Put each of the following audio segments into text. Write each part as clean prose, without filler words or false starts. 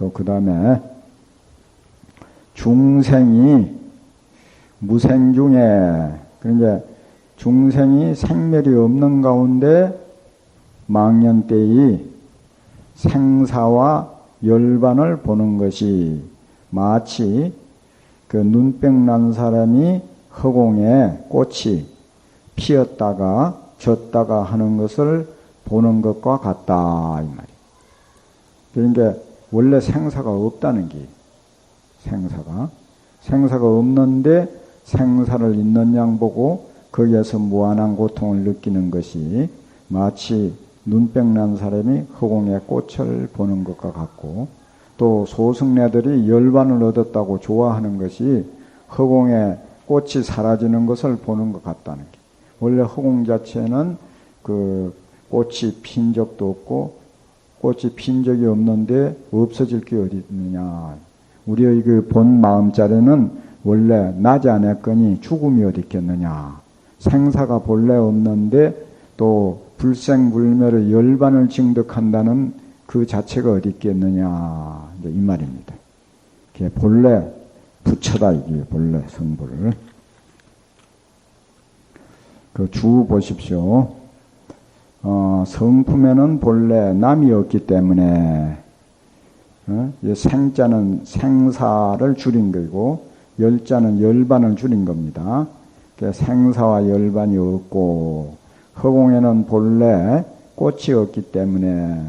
또 그 다음에 중생이 무생 중에, 그러니까 중생이 생멸이 없는 가운데 망년 때의 생사와 열반을 보는 것이 마치 그 눈병 난 사람이 허공에 꽃이 피었다가 졌다가 하는 것을 보는 것과 같다 이 말이에요. 그러니까 원래 생사가 없다는 게 생사가 없는데 생사를 있는 양 보고 거기에서 무한한 고통을 느끼는 것이 마치 눈병 난 사람이 허공에 꽃을 보는 것과 같고, 또 소승래들이 열반을 얻었다고 좋아하는 것이 허공에 꽃이 사라지는 것을 보는 것 같다는 게, 원래 허공 자체는 그 꽃이 핀 적도 없고 꽃이 핀 적이 없는데 없어질 게 어디 있느냐. 우리의 그 본 마음자리는 원래 나지 않았거니 죽음이 어디 있겠느냐. 생사가 본래 없는데 또 불생불멸의 열반을 징득한다는 그 자체가 어디 있겠느냐. 이 말입니다. 그게 본래 부처다, 이게 본래 성불. 그 주 보십시오. 성품에는 본래 남이 없기 때문에, 생자는 생사를 줄인 거고, 열자는 열반을 줄인 겁니다. 생사와 열반이 없고, 허공에는 본래 꽃이 없기 때문에,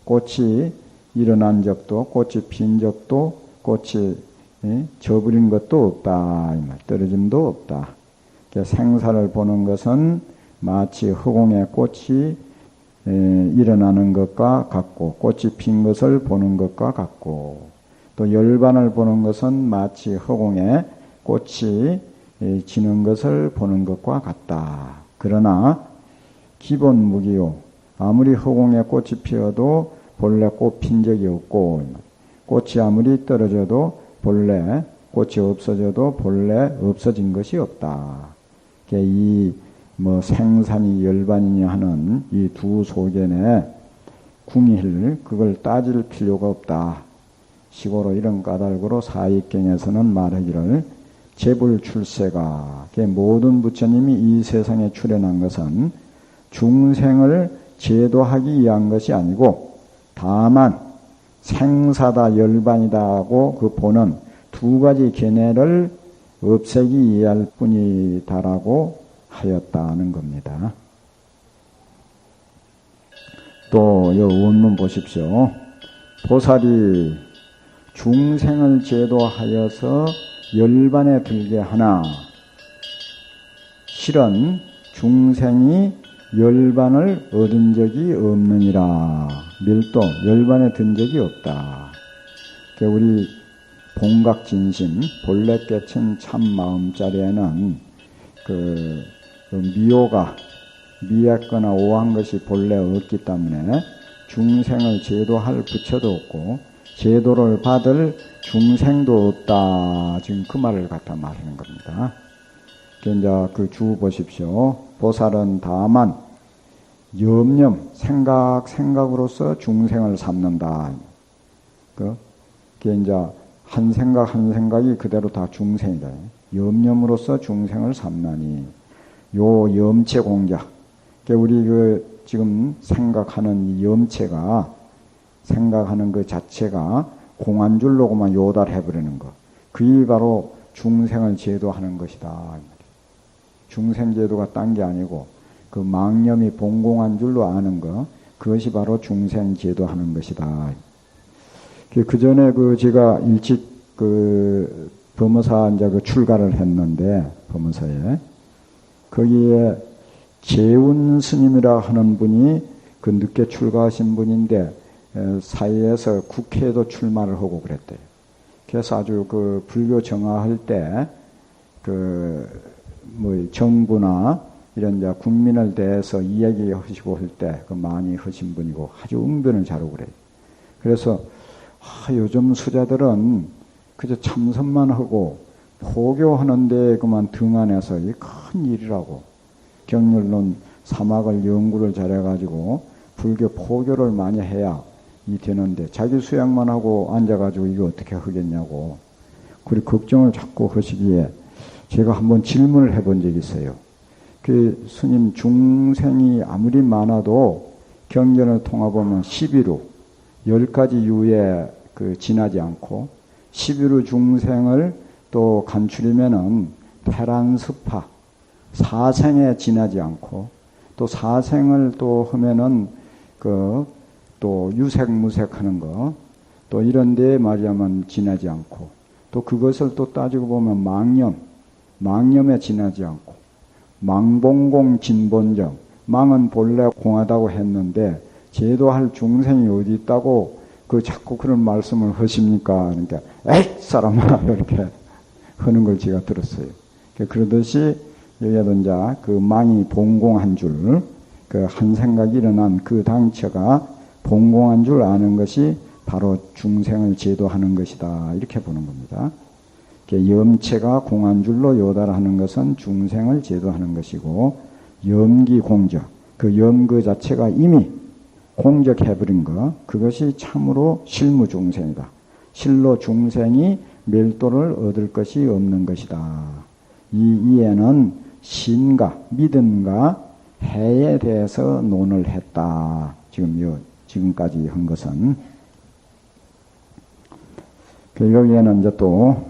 꽃이 일어난 적도, 꽃이 핀 적도, 꽃이 져버린 것도 없다. 떨어짐도 없다. 생사를 보는 것은 마치 허공에 꽃이 일어나는 것과 같고, 꽃이 핀 것을 보는 것과 같고, 또 열반을 보는 것은 마치 허공에 꽃이 지는 것을 보는 것과 같다. 그러나 기본 무기요. 아무리 허공에 꽃이 피어도 본래 꽃 핀 적이 없고, 꽃이 아무리 떨어져도 본래 꽃이 없어져도 본래 없어진 것이 없다. 이 생산이 열반이니 하는 이 두 소견에 궁일 그걸 따질 필요가 없다. 시고로 이런 까닭으로 사익경에서는 말하기를 재불출세가, 모든 부처님이 이 세상에 출현한 것은 중생을 제도하기 위한 것이 아니고 다만 생사다 열반이다 하고 그 보는 두 가지 견해를 없애기 위할 뿐이다라고 하였다는 겁니다. 또 이 원문 보십시오. 보살이 중생을 제도하여서 열반에 들게 하나 실은 중생이 열반을 얻은 적이 없느니라. 밀도 열반에 든 적이 없다. 우리 본각진심 본래 깨친 참마음자리에는 그 미호가 미했거나 오한 것이 본래 없기 때문에 중생을 제도할 부처도 없고 제도를 받을 중생도 없다. 지금 그 말을 갖다 말하는 겁니다. 이제 그 주 보십시오. 보살은 다만 염념, 생각으로서 중생을 삼는다. 그게 이제 한 생각이 그대로 다 중생이다. 염념으로서 중생을 삼나니 요 염체 공작. 우리 지금 생각하는 이 염체가 생각하는 그 자체가 공안줄로고만 요달해버리는 것. 그게 바로 중생을 제도하는 것이다. 중생 제도가 딴 게 아니고 그 망념이 본공한 줄로 아는 것. 그것이 바로 중생 제도하는 것이다. 그 전에 제가 일찍 범어사 이제 출가를 했는데 범어사에 거기에 재운 스님이라 하는 분이 늦게 출가하신 분인데 사이에서 국회에도 출마를 하고 그랬대요. 그래서 아주 불교 정화할 때 정부나 이런 이제 국민을 대해서 이야기하시고 할 때 많이 하신 분이고 아주 응변을 잘하고 그래요. 그래서 요즘 수자들은 그저 참선만 하고 포교하는데 그만 등한해서 큰 일이라고 경률론 사막을 연구를 잘해가지고 불교 포교를 많이 해야 되는데 자기 수양만 하고 앉아가지고 이거 어떻게 하겠냐고 그리 걱정을 자꾸 하시기에 제가 한번 질문을 해본 적이 있어요. 그 스님 중생이 아무리 많아도 경전을 통해보면 11루 10가지 유에 지나지 않고 11루 중생을 또 간추리면은 태란스파 사생에 지나지 않고 또 사생을 또 하면은 또 유색무색 하는 거 또 이런 데에 말하자면 지나지 않고 또 그것을 또 따지고 보면 망념에 지나지 않고 망봉공 진본정 망은 본래 공하다고 했는데 제도할 중생이 어디 있다고 자꾸 그런 말씀을 하십니까? 그러니까 에이 사람아 이렇게 하는 걸 제가 들었어요. 그러듯이 여기에도 이제 망이 봉공한 줄 한 생각이 일어난 그 당처가 봉공한 줄 아는 것이 바로 중생을 제도하는 것이다 이렇게 보는 겁니다. 염체가 공한 줄로 요달하는 것은 중생을 제도하는 것이고 염기공적 염 그 자체가 이미 공적해버린 것 그것이 참으로 실무중생이다. 실로 중생이 멸도를 얻을 것이 없는 것이다. 이 이에는 신과 믿음과 해에 대해서 논을 했다. 지금까지 한 것은 여기에는 이제 또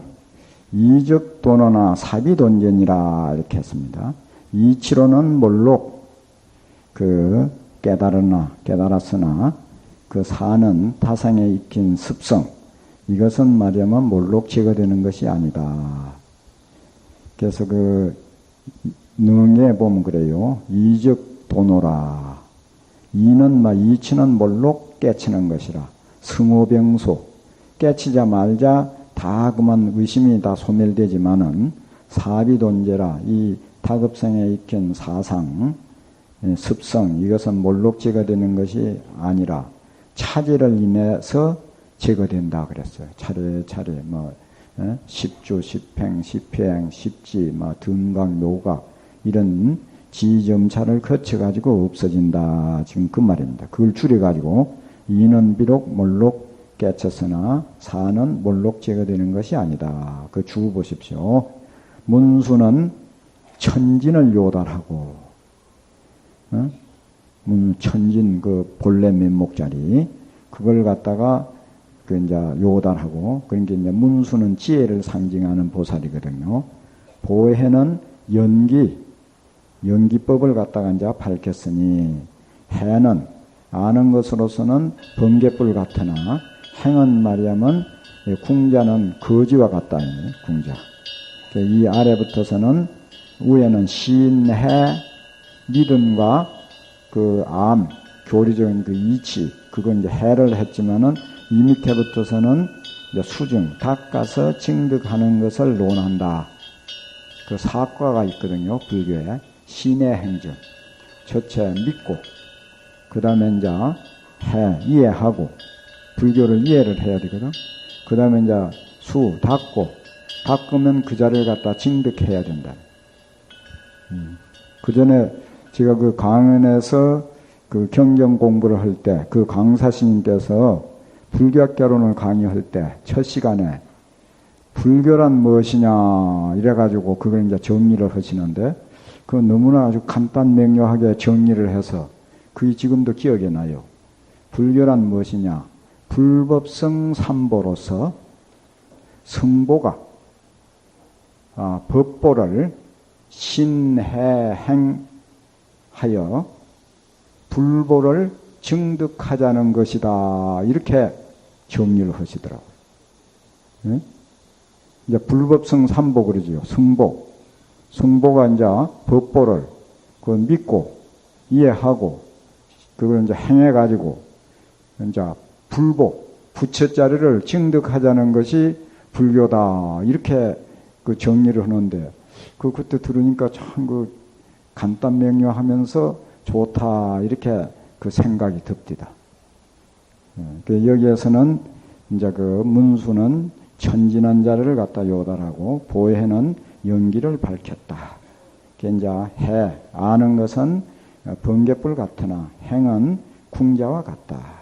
이적도노나 사비돈전이라 이렇게 했습니다. 이치로는 몰록 깨달았으나 사는 타상에 익힌 습성 이것은 말하면 몰록 제거되는 것이 아니다. 그래서 능에 보면 그래요. 이적도노라 이치는 몰록 깨치는 것이라 승호병소 깨치자 말자 다 그만 의심이 다 소멸되지만은 사비돈제라 이 다급성에 익힌 사상 습성 이것은 몰록 제거되는 것이 아니라 차제를 인해서 제거된다 그랬어요. 차례 십주, 십행, 십회행, 십지, 등각, 묘각 이런 지점차를 거쳐가지고 없어진다. 지금 그 말입니다. 그걸 줄여가지고 이는 비록 몰록 깨쳤으나 사는 몰록 제거되는 것이 아니다. 그 주 보십시오. 문수는 천진을 요달하고 천진 본래 면목자리 그걸 갖다가 이제 요달하고 그러니까 이제 문수는 지혜를 상징하는 보살이거든요. 보혜는 연기법을 갖다가 이제 밝혔으니 해는 아는 것으로서는 번개불 같으나 행은 말하면 궁자는 거지와 같다. 궁자. 이 아래부터서는 위에는 신해 믿음과 교리적인 이치 그건 이제 해를 했지만은 이 밑에부터서는 이제 수증 닦아서 증득하는 것을 논한다. 사과가 있거든요. 불교에 신의 행정 첫째 믿고 그 다음에 이제 이해하고 불교를 이해를 해야 되거든. 그 다음에 이제 닦으면 그 자리를 갖다 증득해야 된다. 그 전에 제가 강연에서 경전 공부를 할 때 강사스님께서 불교학개론을 강의할 때 첫 시간에 불교란 무엇이냐 이래가지고 그걸 이제 정리를 하시는데 너무나 아주 간단 명료하게 정리를 해서 그게 지금도 기억에 나요. 불교란 무엇이냐? 불법성 삼보로서 성보가 법보를 신해행하여 불보를 증득하자는 것이다. 이렇게 정리를 하시더라고요. 네? 이제 불법성 삼보 그러지요. 성보가 이제 법보를 믿고 이해하고 그걸 이제 행해가지고 이제 부처자리를 증득하자는 것이 불교다. 이렇게 정리를 하는데 그때 들으니까 참 간단 명료하면서 좋다. 이렇게 생각이 듭디다. 여기에서는 이제 문수는 천진한 자리를 갖다 요달하고 보혜는 연기를 밝혔다. 이제 아는 것은 번개불 같으나 행은 궁자와 같다.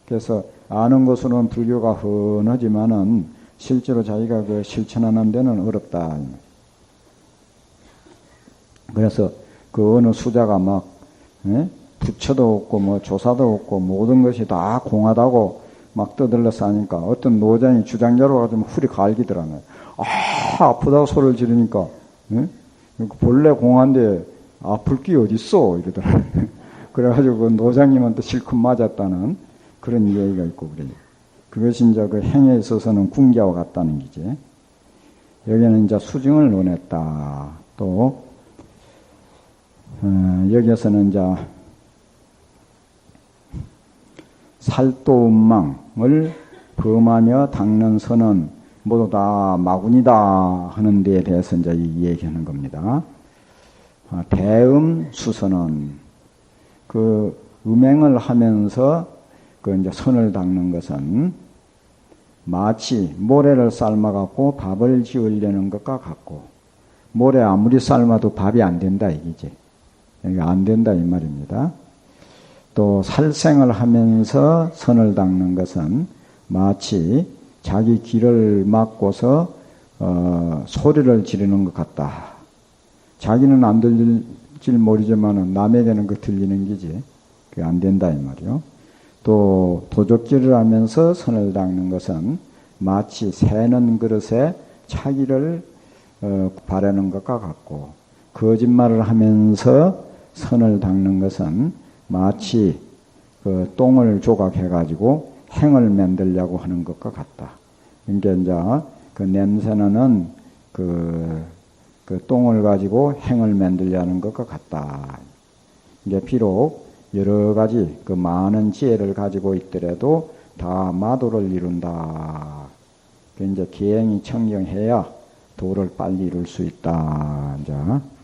그래서 아는 것으로는 불교가 흔하지만은 실제로 자기가 그 실천하는 데는 어렵다. 그래서 그 어느 수자가 막 부처도 없고 뭐 조사도 없고 모든 것이 다 공하다고 막 떠들러서 하니까 어떤 노장이 주장자로 가지고 훌이 갈기더라고요. 아프다고 소리를 지르니까 본래 공한데 아플 게 어딨어 이러더라고요. 그래가지고 그 노장님한테 실컷 맞았다는 그런 이야기가 있고 그래요. 그것이 이제 그 행에 있어서는 궁계와 같다는 기지. 여기는 이제 수증을 논했다. 또 여기에서는 이제 살도음망을 범하며 닦는 선은 모두 다 마군이다 하는 데에 대해서 이제 얘기하는 겁니다. 대음 수선은 그 음행을 하면서 그 이제 선을 닦는 것은 마치 모래를 삶아갖고 밥을 지으려는 것과 같고, 모래 아무리 삶아도 밥이 안 된다 이기지. 여기 안 된다 이 말입니다. 또 살생을 하면서 선을 닦는 것은 마치 자기 귀를 막고서 소리를 지르는 것 같다. 자기는 안 들릴지 모르지만 남에게는 그 들리는 기지. 그게 안 된다 이 말이요. 또 도적질을 하면서 선을 닦는 것은 마치 새는 그릇에 차기를 바라는 것과 같고, 거짓말을 하면서 선을 닦는 것은 마치 그 똥을 조각해가지고 행을 만들려고 하는 것과 같다. 그러니까 이제 그 냄새나는 그 똥을 가지고 행을 만들려는 것과 같다. 이게 비록 여러 가지 그 많은 지혜를 가지고 있더라도 다 마도를 이룬다. 이제 기행이 청정해야 도를 빨리 이룰 수 있다. 이제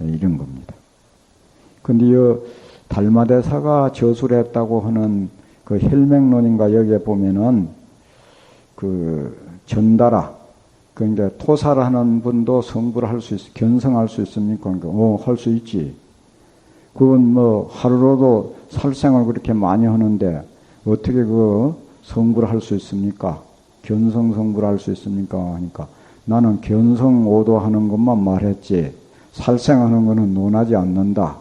이런 겁니다. 근데 이 달마대사가 저수를 했다고 하는 그 혈맹론인가 여기에 보면은 그 전달아, 그러니까 토사를 하는 분도 성불을 할 수 있, 견성할 수 있습니까? 그러니까 할 수 있지. 그건 뭐 하루로도 살생을 그렇게 많이 하는데 어떻게 그 성불을 할 수 있습니까? 견성 성불을 할 수 있습니까? 하니까 나는 견성 오도하는 것만 말했지 살생하는 것은 논하지 않는다.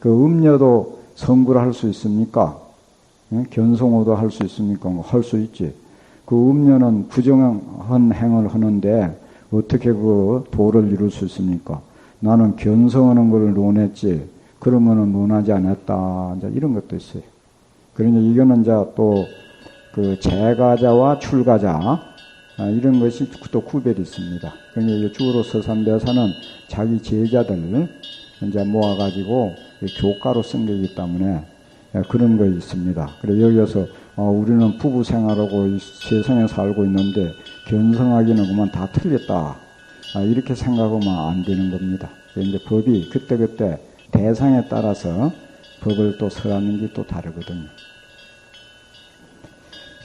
그 음녀도 성불을 할 수 있습니까? 견성 오도 할 수 있습니까? 할 수 있지. 그 음녀는 부정한 행을 하는데 어떻게 그 도를 이룰 수 있습니까? 나는 견성하는 것을 논했지 그런 거는 논하지 않았다. 이제 이런 것도 있어요. 그러니까 이거는 이제 또 그 재가자와 출가자 이런 것이 또 구별이 있습니다. 그러니까 주로 서산대사는 자기 제자들 이제 모아가지고 교가로 쓴 거이기 때문에 그런 거 있습니다. 그래 여기서 우리는 부부 생활하고 이 세상에 살고 있는데 견성하기는 그만 다 틀렸다. 이렇게 생각하면 안 되는 겁니다. 이제 법이 그때그때 대상에 따라서 법을 또 설하는 게 또 다르거든요.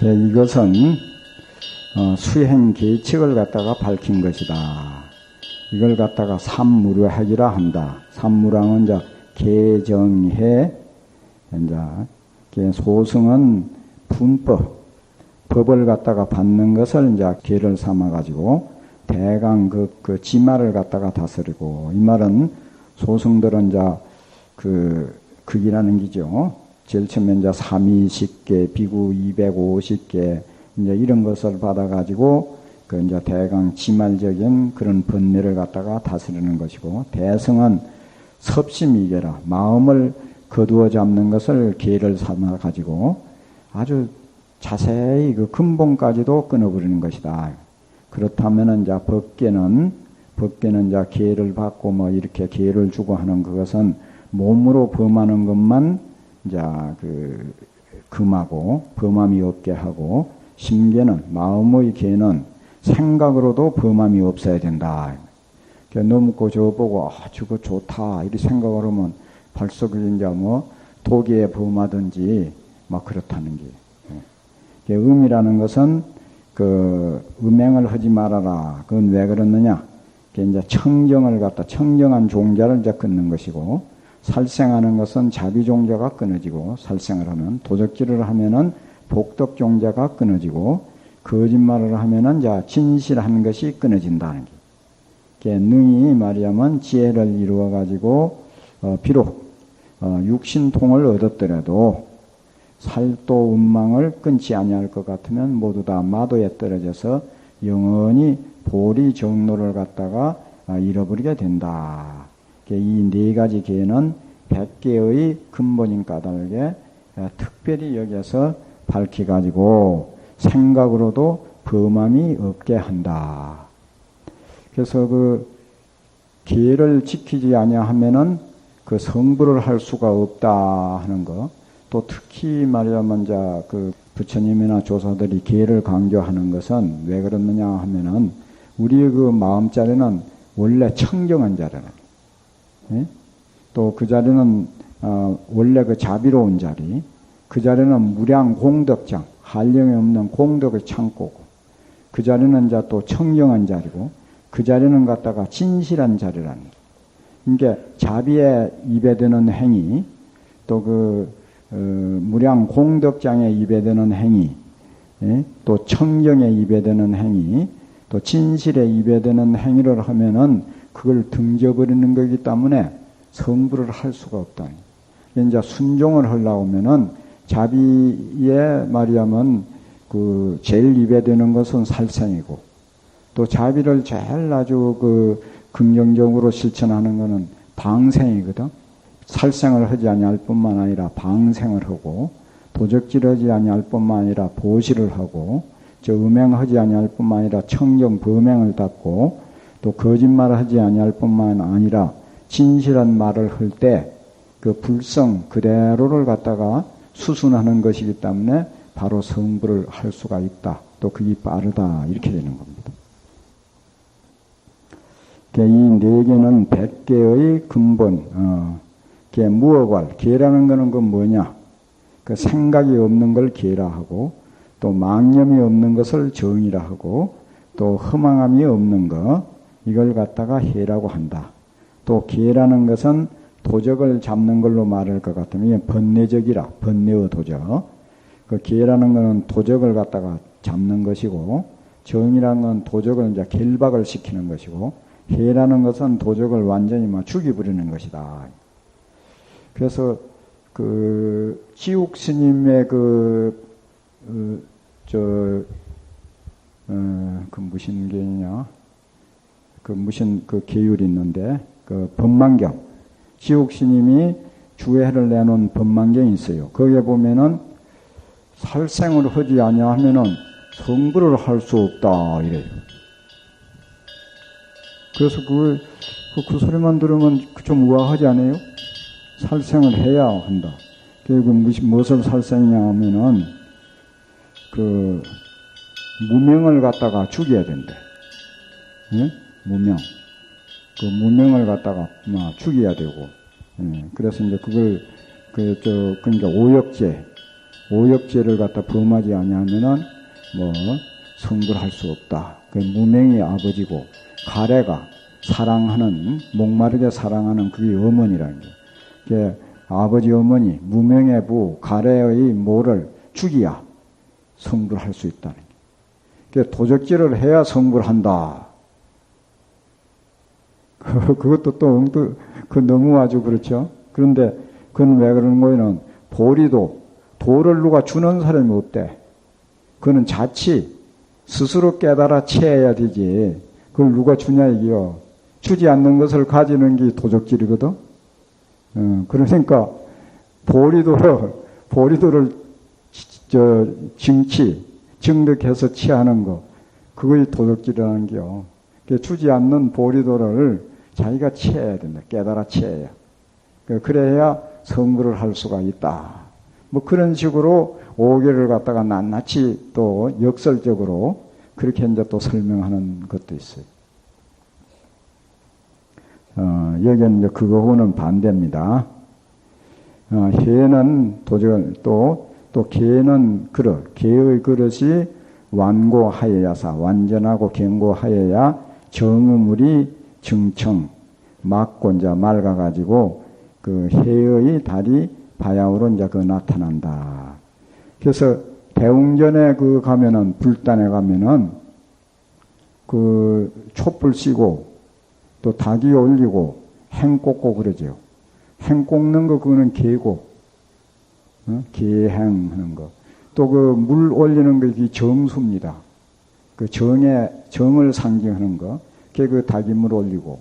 이것은 수행 계칙을 갖다가 밝힌 것이다. 이걸 갖다가 삼무량이라 한다. 삼무량은 이제 개정해, 이제 소승은 분법, 법을 갖다가 받는 것을 이제 계를 삼아가지고 대강 그 지말을 갖다가 다스리고, 이 말은 소승들은 이제 극이라는 기죠. 제일 처음에 이제 320개, 비구 250개, 이제 이런 것을 받아가지고, 그 이제 대강 지말적인 그런 번뇌를 갖다가 다스리는 것이고, 대승은 섭심이계라, 마음을 거두어 잡는 것을 계를 삼아가지고 아주 자세히 그 근본까지도 끊어버리는 것이다. 그렇다면은 이제 법계는 이제 계를 받고 뭐 이렇게 계를 주고 하는 그것은 몸으로 범하는 것만 이제 금하고 범함이 없게 하고, 심계는 마음의 계는 생각으로도 범함이 없어야 된다. 넘고 저 보고 저거 좋다 이렇게 생각을 하면 벌써 그 이제 뭐 도기에 범하든지 막 그렇다는 게. 음이라는 것은 그 음행을 하지 말아라. 그건 왜 그러느냐? 이제 청정을 갖다 청정한 종자를 이제 끊는 것이고, 살생하는 것은 자비 종자가 끊어지고, 살생을 하면 도적질을 하면은 복덕종자가 끊어지고 거짓말을 하면은 자 진실한 것이 끊어진다는 게. 능히 말하면 지혜를 이루어 가지고 비록 육신통을 얻었더라도 살도 운망을 끊지 아니할 것 같으면 모두 다 마도에 떨어져서 영원히 보리 정로를 갖다가 잃어버리게 된다. 이 네 가지 계는 100개의 근본인 까닭에 특별히 여기서 밝혀가지고 생각으로도 범함이 없게 한다. 그래서 그 계를 지키지 아니하면은 그 성불을 할 수가 없다 하는 거. 또 특히 말하자면 그 부처님이나 조사들이 계를 강조하는 것은 왜 그러느냐 하면은 우리의 그 마음자리는 원래 청정한 자리는, 예? 또 그 자리는 원래 그 자비로운 자리, 그 자리는 무량 공덕장, 한량이 없는 공덕의 창고고, 그 자리는 이제 또 청정한 자리고, 그 자리는 갖다가 진실한 자리라는 게. 그러니까 자비에 입에 드는 행위, 또 무량 공덕장에 입에 드는 행위, 예? 또 청정에 입에 드는 행위, 또 진실에 입에 드는 행위를 하면은 그걸 등져버리는 거기 때문에 성불을 할 수가 없다니. 이제 순종을 하려고 하면은 자비에 말하자면 그 제일 입에 드는 것은 살생이고, 또 자비를 제일 아주 긍정적으로 실천하는 것은 방생이거든. 살생을 하지 아니할 뿐만 아니라 방생을 하고, 도적질하지 아니할 뿐만 아니라 보시를 하고, 음행하지 아니할 뿐만 아니라 청정 범행을 닦고, 또 거짓말을 하지 아니할 뿐만 아니라 진실한 말을 할 때 그 불성 그대로를 갖다가 수순하는 것이기 때문에 바로 성불을 할 수가 있다. 또 그게 빠르다. 이렇게 되는 겁니다. 이 네 개는 100개의 근본, 무어괄, 계라는 거는 그 뭐냐? 그 생각이 없는 걸 계라 하고, 또 망념이 없는 것을 정이라 하고, 또 허망함이 없는 거, 이걸 갖다가 해라고 한다. 또 계라는 것은 도적을 잡는 걸로 말할 것 같으면 번뇌적이라, 번뇌의 도적. 그 계라는 것은 도적을 갖다가 잡는 것이고, 정이라는 건 도적을 이제 결박을 시키는 것이고, 해라는 것은 도적을 완전히 죽여버리는 것이다. 그래서 지옥 스님의 무슨 계냐? 무슨 계율이 있는데, 법망경. 지옥 스님이 주해를 내놓은 법망경이 있어요. 거기에 보면은 살생을 하지 아니하면은 성불을 할 수 없다. 이래요. 그래서 그 소리만 들으면 좀 우아하지 않아요? 살생을 해야 한다. 그리고 무엇을 살생이냐 하면은 무명을 갖다가 죽여야 된대. 예? 무명. 무명을 갖다가 죽여야 되고. 예. 그래서 이제 그걸 그러니까 오역죄를 갖다 범하지 아니하면은 성불할 수 없다. 무명이 아버지고 가래가 사랑하는 목마르게 사랑하는 그게 어머니라는 게. 아버지 어머니 무명의 부 가래의 모를 죽이야 성불할 수 있다는 게. 도적질을 해야 성불한다. 그것도 또 너무 아주 그렇죠. 그런데 그건 왜 그러는 거에는 보리도 도를 누가 주는 사람이 없대. 그거는 자치 스스로 깨달아 채해야 되지. 그걸 누가 주냐 이게요. 주지 않는 것을 가지는 게 도적질이거든. 그러니까 보리도를 증득해서 취하는 거, 그거이 도적질이라는 게요. 주지 않는 보리도를 자기가 취해야 된다. 깨달아 취해야. 그래야 성불을 할 수가 있다. 그런 식으로 오계를 갖다가 낱낱이 또 역설적으로 그렇게 이제 또 설명하는 것도 있어요. 여기는 이제 그거하고는 반대입니다. 해는 도적을 또 개는 그릇, 개의 그릇이 완고하여야사, 완전하고 견고하여야 정의물이 증청, 막고 이제 맑아가지고 해의 달이 바야흐로 이제 나타난다. 그래서 대웅전에 그 가면은, 불단에 가면은, 그 촛불 씌고, 또 닭이 올리고, 행 꽂고 그러죠. 행 꽂는 거, 그거는 계고, 계행하는 거. 또 그 물 올리는 거, 이게 정수입니다. 그 정을 상징하는 거. 그게 그 닭이 물 올리고,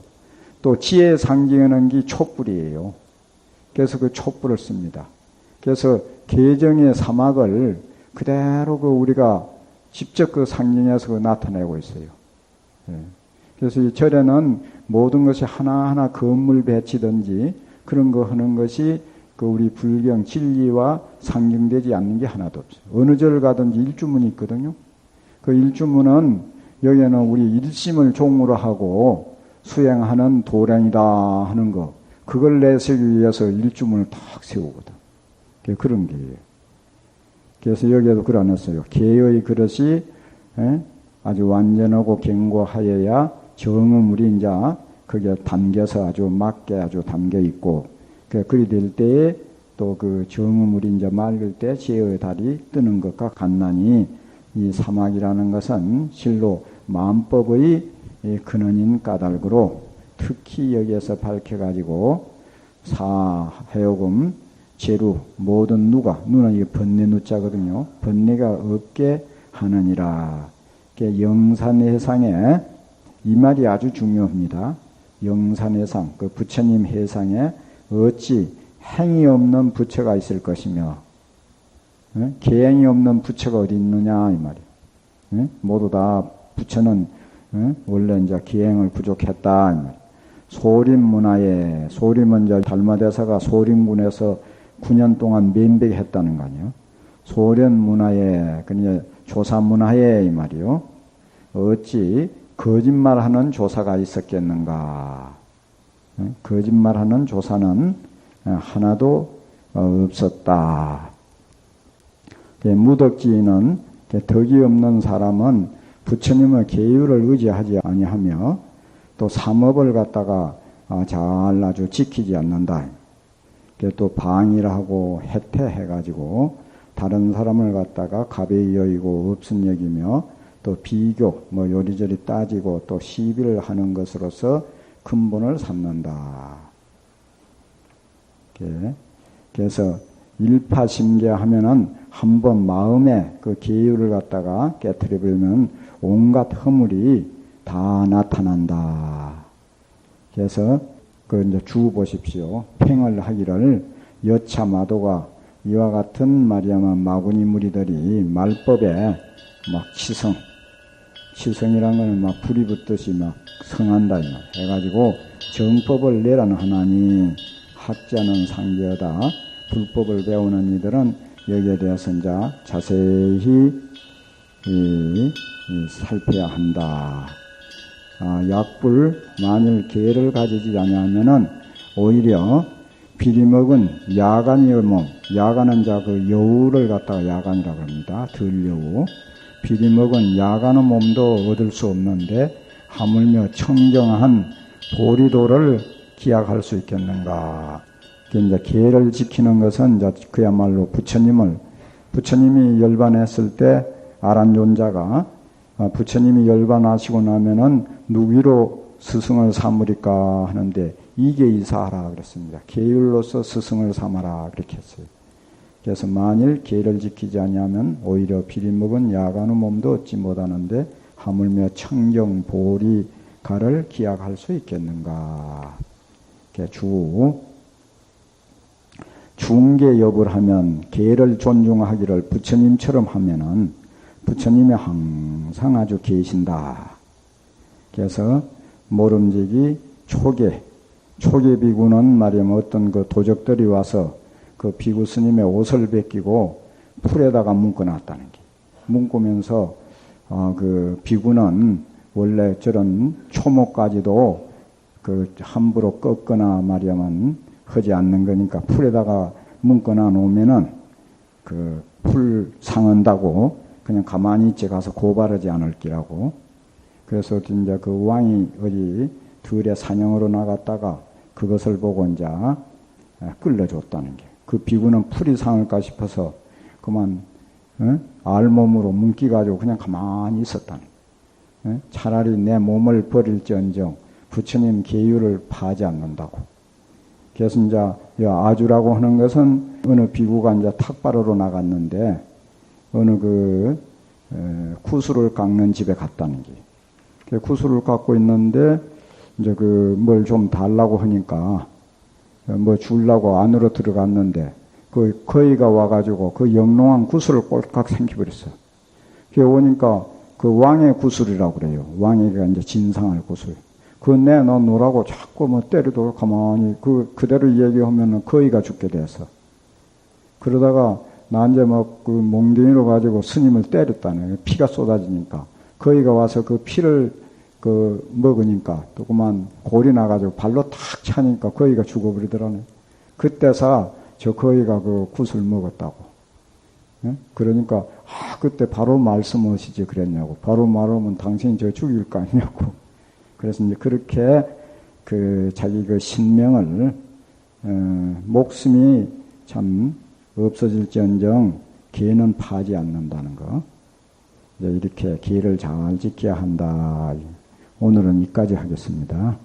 또 지혜 상징하는 게 촛불이에요. 그래서 그 촛불을 씁니다. 그래서 계정의 사막을 그대로 그 우리가 직접 그 상징해서 그 나타내고 있어요. 예. 그래서 이 절에는 모든 것이 하나하나 건물 배치든지 그런 거 하는 것이 그 우리 불경 진리와 상징되지 않는 게 하나도 없어요. 어느 절 가든지 일주문이 있거든요. 그 일주문은 여기에는 우리 일심을 종으로 하고 수행하는 도량이다 하는 거, 그걸 내세우기 위해서 일주문을 탁 세우거든. 그런 게예요. 그래서 여기에도 그러놨어요. 개의 그릇이 아주 완전하고 견고하여야 정음물이 이제 그게 담겨서 아주 맞게 아주 담겨 있고, 그리 될 때에 또 그 정음물이 이제 맑을 때 지혜의 달이 뜨는 것과 같나니, 이 사막이라는 것은 실로 마음법의 근원인 까닭으로 특히 여기에서 밝혀가지고 사해오금 제루 모든 누는 이게 번뇌 누자거든요. 번뇌가 없게 하느니라. 영산해상에 이 말이 아주 중요합니다. 영산해상, 그 부처님 해상에 어찌 행이 없는 부처가 있을 것이며, 계행이 없는 부처가 어디 있느냐 이 말이에요. 모두 다 부처는 원래 이제 계행을 부족했다 이 말이에요. 소림문화에, 소림은 이제 달마대사가 소림군에서 9년 동안 면백했다는 거 아니에요. 소련문화에, 그러니까 조사문화에 이 말이요. 어찌 거짓말하는 조사가 있었겠는가. 거짓말하는 조사는 하나도 없었다. 무덕지인은, 덕이 없는 사람은 부처님의 계율을 의지하지 아니하며 또 삼업을 갖다가 잘 아주 지키지 않는다. 또 방위를 하고 해태해가지고 다른 사람을 갖다가 가벼이 여기고 없은 여기며 또 비교 뭐 요리저리 따지고 또 시비를 하는 것으로서 근본을 삼는다. 그래서 일파심계 하면은 한번 마음에 그 계율을 갖다가 깨트려버리면 온갖 허물이 다 나타난다. 그래서 그 이제 주 보십시오. 팽을 하기를 여차 마도가 이와 같은 말이야만 마구니 무리들이 말법에 막 치성이란 거는 막 불이 붙듯이 막 성한다 이 말 해가지고 정법을 내란 하나니 학자는 상계하다. 불법을 배우는 이들은 여기에 대해서 이제 자세히 살펴야 한다. 약불 만일 계를 가지지 않으면은 오히려 비리먹은 야간이요 몸, 야간은 자 그 여우를 갖다가 야간이라고 합니다. 들여우. 비리먹은 야간의 몸도 얻을 수 없는데 하물며 청정한 보리도를 기약할 수 있겠는가. 이제 계를 지키는 것은 이제 그야말로 부처님이 열반했을 때 아란존자가 부처님이 열반하시고 나면은 누구로 스승을 삼으리까 하는데 이계이사하라 그랬습니다. 계율로서 스승을 삼아라 그렇게 했어요. 그래서 만일 계를 지키지 아니하면 오히려 비리먹은 야간의 몸도 얻지 못하는데 하물며 청정 보리가를 기약할 수 있겠는가. 중계업을 하면 계를 존중하기를 부처님처럼 하면은 부처님이 항상 아주 계신다. 그래서 모름지기 초계 비구는 말이면 어떤 그 도적들이 와서 그 비구 스님의 옷을 벗기고 풀에다가 묶어놨다는 게. 묶으면서 그 비구는 원래 저런 초목까지도 그 함부로 꺾거나 말이야만 하지 않는 거니까 풀에다가 묶어놔 놓으면은 그 풀 상한다고 그냥 가만히 있지 가서 고발하지 않을 기라고. 그래서 이제 그 왕이 어디 들에 사냥으로 나갔다가 그것을 보고 이제 끌려줬다는 게. 그 비구는 풀이 상할까 싶어서 그만 알몸으로 뭉기가지고 그냥 가만히 있었다는. 차라리 내 몸을 버릴지언정 부처님 계율을 파하지 않는다고. 그래서 이제 아주라고 하는 것은 어느 비구가 이제 탁바르러 나갔는데 어느 구슬을 깎는 집에 갔다는 게. 구슬을 깎고 있는데 이제 뭘 좀 달라고 하니까 뭐 주려고 안으로 들어갔는데 거위가 와가지고 영롱한 구슬을 꼴깍 생겨버렸어. 그게 오니까 왕의 구슬이라고 그래요. 왕에게 이제 진상할 구슬. 내놓으라고 자꾸 뭐 때려도 가만히 그대로 얘기하면은 거위가 죽게 돼서. 그러다가 나한테 막 몽둥이로 가지고 스님을 때렸다네. 피가 쏟아지니까. 거위가 와서 피를 먹으니까 또 그만 골이 나가지고 발로 탁 차니까 거위가 죽어버리더라네. 그때서 저 거위가 굿을 먹었다고. 그러니까 그때 바로 말씀하시지 그랬냐고. 바로 말하면 당신이 저 죽일 거 아니냐고. 그래서 이제 그렇게 자기 신명을 목숨이 참 없어질지언정 개는 파지 않는다는 거. 이제 이렇게 기를 잘 지켜야 한다. 오늘은 여기까지 하겠습니다.